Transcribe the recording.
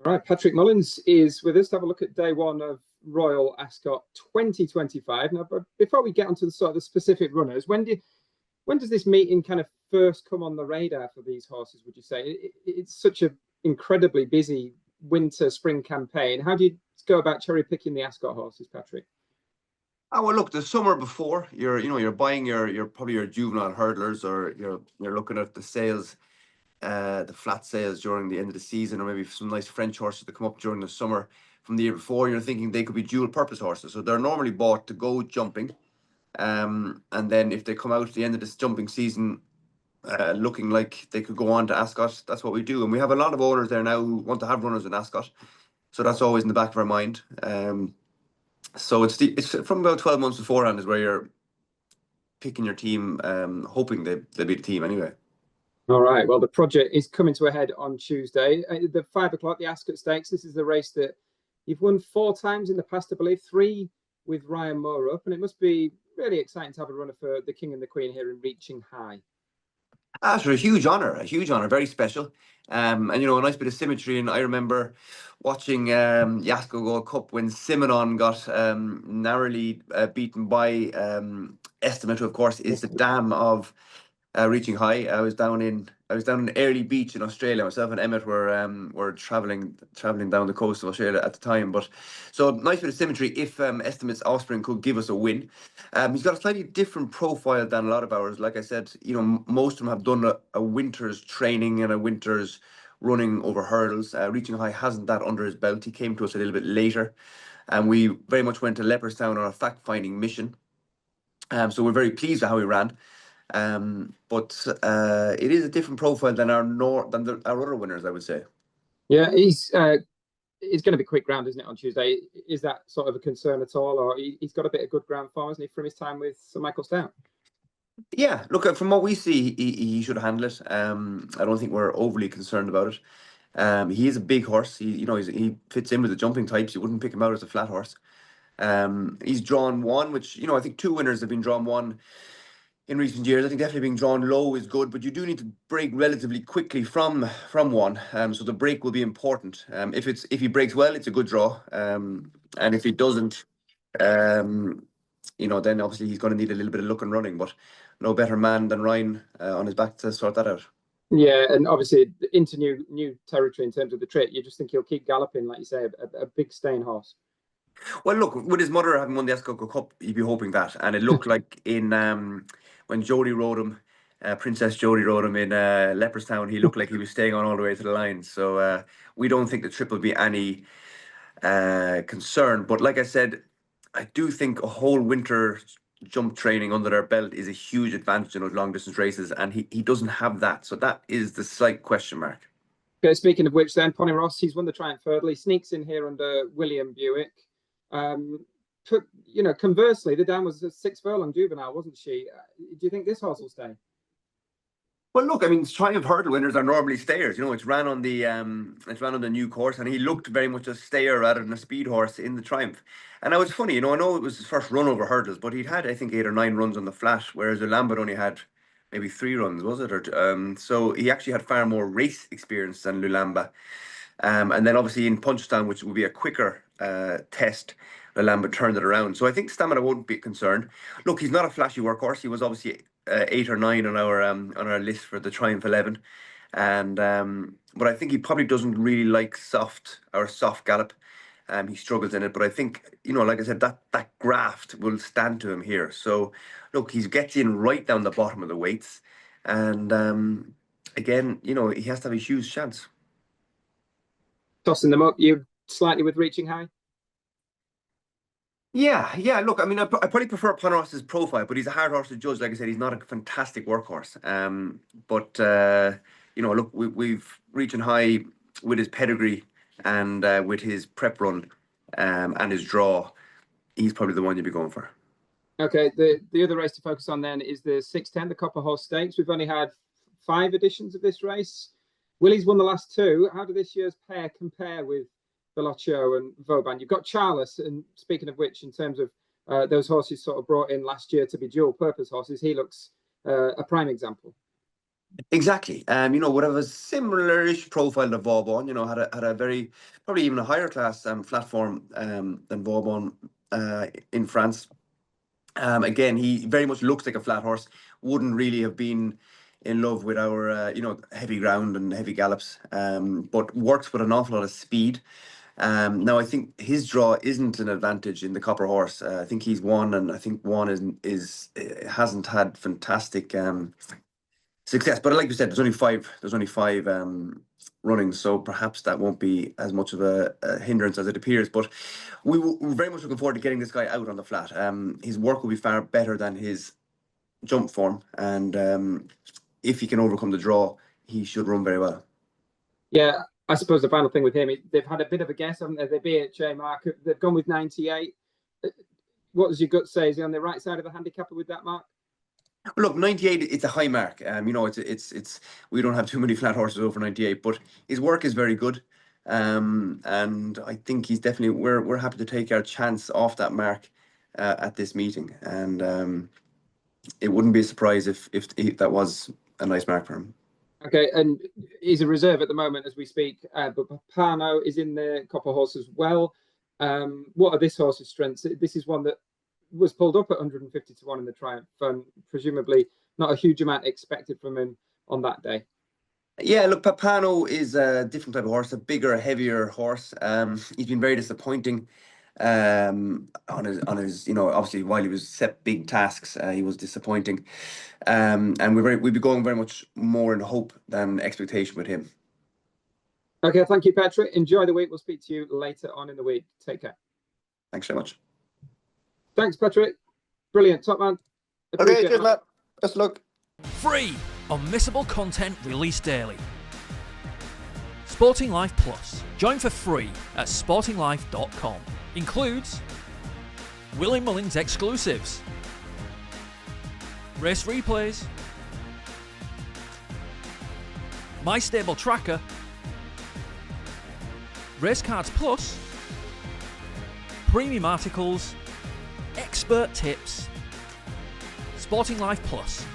All right, Patrick Mullins is with us to have a look at day one of Royal Ascot 2025. Now, but before we get onto the sort of the specific runners, when does this meeting kind of first come on the radar for these horses, would you say? It's such an incredibly busy winter spring campaign. How do you go about cherry picking the Ascot horses, Patrick? Oh, well, look, the summer before you're buying your probably your juvenile hurdlers, or you're looking at the sales, the flat sales during the end of the season, or maybe some nice French horses that come up during the summer from the year before. You're thinking they could be dual purpose horses, so they're normally bought to go jumping. And then if they come out at the end of this jumping season, looking like they could go on to Ascot, that's what we do. And we have a lot of owners there now who want to have runners in Ascot, so that's always in the back of our mind. So it's from about 12 months beforehand is where you're picking your team, hoping they'll be the team anyway. All right. Well, the project is coming to a head on Tuesday. The 5 o'clock, the Ascot Stakes. This is the race that you've won 4 times in the past, I believe, 3 with Ryan Moore up, and it must be really exciting to have a runner for the King and the Queen here in Reaching High. After a huge honor, very special. And a nice bit of symmetry. And I remember watching the Ascot Gold Cup when Simonon got narrowly beaten by Estimate, who of course is the dam of Reaching High. I was down in Airlie Beach in Australia. Myself and Emmett were traveling down the coast of Australia at the time. But so nice bit of symmetry. If Estimate's offspring could give us a win, he's got a slightly different profile than a lot of ours. Like I said, most of them have done a winter's training and a winter's running over hurdles. Reaching High hasn't that under his belt. He came to us a little bit later, and we very much went to Leopardstown on a fact-finding mission. So we're very pleased with how he ran. But it is a different profile than our other winners, I would say. Yeah, it's going to be quick ground, isn't it, on Tuesday? Is that sort of a concern at all, or he's got a bit of good ground form, hasn't he, from his time with Sir Michael Stout? Yeah, look, from what we see, he should handle it. I don't think we're overly concerned about it. He is a big horse. He fits in with the jumping types. You wouldn't pick him out as a flat horse. He's drawn one, which I think 2 winners have been drawn one in recent years. I think definitely being drawn low is good, but you do need to break relatively quickly from one. So the break will be important. If he breaks well, it's a good draw. And if he doesn't, then obviously he's going to need a little bit of luck and running. But no better man than Ryan on his back to sort that out. Yeah, and obviously into new territory in terms of the trip. You just think he'll keep galloping, like you say, a big staying horse. Well, look, with his mother having won the Ascot Cup, you'd be hoping that. And it looked like in when Jodie rode him, Princess Jodie rode him in Leopardstown, he looked like he was staying on all the way to the line. So we don't think the trip will be any concern. But like I said, I do think a whole winter jump training under their belt is a huge advantage in those long distance races, and he doesn't have that. So that is the slight question mark. Okay, speaking of which, then Pony Ross, he's won the Triumph Hurdle. Sneaks in here under William Buick. Conversely, the dam was a 6 furlong juvenile, wasn't she? Do you think this horse will stay? Well, look, I mean, Triumph Hurdle winners are normally stayers. It's ran on the new course, and he looked very much a stayer rather than a speed horse in the Triumph. And now it's funny, I know it was his first run over hurdles, but he'd had, I think, 8 or 9 runs on the flat, whereas Lambert only had maybe 3 runs, was it? So he actually had far more race experience than Lulamba. And then obviously in Punchestown, which would be a quicker test, Lambert turned it around. So I think stamina won't be a concern. Look, he's not a flashy workhorse. He was obviously 8 or 9 on our list for the Triumph 11, and but I think he probably doesn't really like soft gallop. He struggles in it, but I think like I said, that graft will stand to him here. So look, he gets in right down the bottom of the weights, and again, he has to have a huge chance. Tossing them up, you slightly with Reaching High? Yeah. Look, I mean, I probably prefer Poneros's profile, but he's a hard horse to judge. Like I said, he's not a fantastic workhorse. But look, we've Reaching High with his pedigree and with his prep run and his draw. He's probably the one you'd be going for. Okay, the other race to focus on then is the 610, the Copper Horse Stakes. We've only had 5 editions of this race. Willie's won the last 2. How do this year's pair compare with Bellocchio and Vauban? You've got Charles, and speaking of which, in terms of those horses sort of brought in last year to be dual purpose horses, he looks a prime example. Exactly. Would have a similar-ish profile to Vauban. Had a very, probably even a higher class flat form than Vauban in France. Again, he very much looks like a flat horse. Wouldn't really have been in love with our, heavy ground and heavy gallops, but works with an awful lot of speed. Now, I think his draw isn't an advantage in the Copper Horse. I think he's won, and I think one is hasn't had fantastic success. But like you said, there's only five runnings, so perhaps that won't be as much of a hindrance as it appears. But we're very much looking forward to getting this guy out on the flat. His work will be far better than his jump form, and if he can overcome the draw, he should run very well. Yeah, I suppose the final thing with him, they've had a bit of a guess, haven't they? The BHA mark, they've gone with 98. What does your gut say? Is he on the right side of the handicapper with that mark? Look, 98, it's a high mark. It's we don't have too many flat horses over 98, but his work is very good. And I think he's definitely, we're happy to take our chance off that mark at this meeting. And it wouldn't be a surprise if that was a nice mark for him. Okay, and he's a reserve at the moment as we speak, but Papano is in the Copper Horse as well. What are this horse's strengths? This is one that was pulled up at 150 to 1 in the Triumph, and presumably not a huge amount expected from him on that day. Yeah, look, Papano is a different type of horse, a bigger, heavier horse. He's been very disappointing on his, obviously while he was set big tasks, he was disappointing. And we'd be going very much more in hope than expectation with him. Okay, thank you, Patrick. Enjoy the week. We'll speak to you later on in the week. Take care. Thanks very much. Thanks, Patrick. Brilliant, top man. Okay, cheers, Matt. Best of luck. Free, unmissable content released daily. Sporting Life Plus. Join for free at sportinglife.com. Includes Willie Mullins exclusives, race replays, My Stable Tracker, Race Cards Plus, premium articles, expert tips. Sporting Life Plus.